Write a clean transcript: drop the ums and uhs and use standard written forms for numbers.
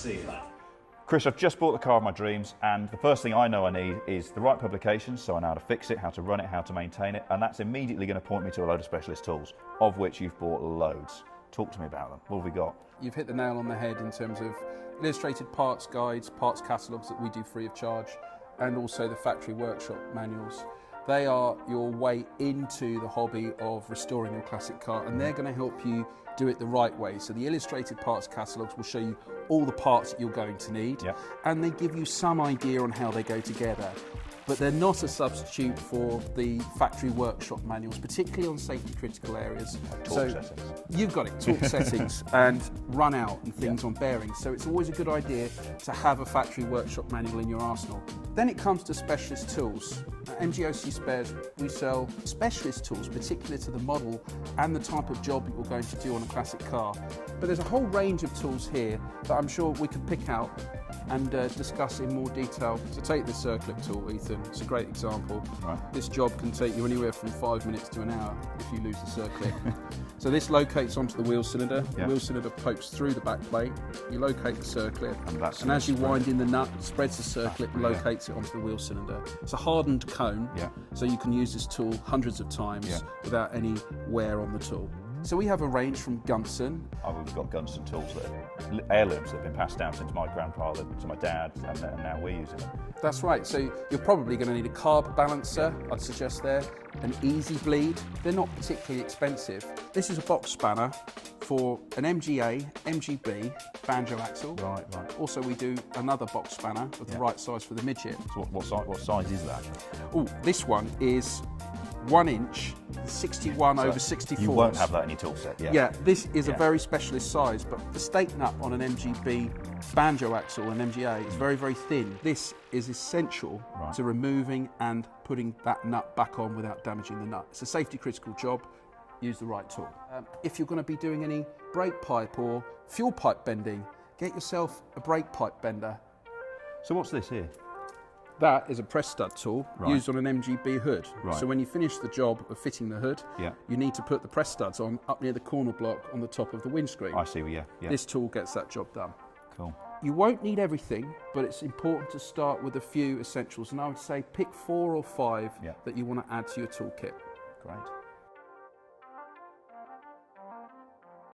see it. Chris, I've just bought the car of my dreams, and the first thing I know I need is the right publications, so I know how to fix it, how to run it, how to maintain it, and that's immediately going to point me to a load of specialist tools, of which you've bought loads. Talk to me about them. What have we got? You've hit the nail on the head in terms of illustrated parts guides, parts catalogues that we do free of charge, and also the factory workshop manuals. They are your way into the hobby of restoring your classic car, and they're going to help you do it the right way. So the illustrated parts catalogues will show you all the parts that you're going to need, and they give you some idea on how they go together. But they're not a substitute for the factory workshop manuals, particularly on safety critical areas. Torque settings. You've got it, torque settings and run out and things on bearings. So it's always a good idea to have a factory workshop manual in your arsenal. Then it comes to specialist tools. At MGOC Spares, we sell specialist tools, particular to the model and the type of job that you're going to do on a classic car. But there's a whole range of tools here that I'm sure we could pick out and discuss in more detail. So take the Circlip Tool, Ethan. It's a great example. Right. This job can take you anywhere from 5 minutes to an hour if you lose the circlip. So this locates onto the wheel cylinder. The wheel cylinder pokes through the back plate. You locate the circlip, and as you wind in the nut, it spreads the circlip and locates it onto the wheel cylinder. It's a hardened cone, so you can use this tool hundreds of times without any wear on the tool. So we have a range from Gunson. We've got Gunson Tools that are heirlooms that have been passed down since my grandfather to my dad, and now we're using them. That's right. So you're probably going to need a carb balancer, I'd suggest there, an easy bleed. They're not particularly expensive. This is a box spanner for an MGA, MGB, banjo axle. Right. Also, we do another box spanner of the right size for the midget. So what size is that? Oh, this one is 1 inch, 61 over 64. You won't have that in your tool set, Yeah, this is a very specialist size, but the stake nut on an MGB banjo axle and MGA is very, very thin. This is essential to removing and putting that nut back on without damaging the nut. It's a safety critical job. Use the right tool. If you're going to be doing any brake pipe or fuel pipe bending, get yourself a brake pipe bender. So what's this here? That is a press stud tool used on an MGB hood. So when you finish the job of fitting the hood, you need to put the press studs on up near the corner block on the top of the windscreen. I see, yeah. This tool gets that job done. Cool. You won't need everything, but it's important to start with a few essentials, and I would say pick 4 or 5 that you want to add to your toolkit. Great.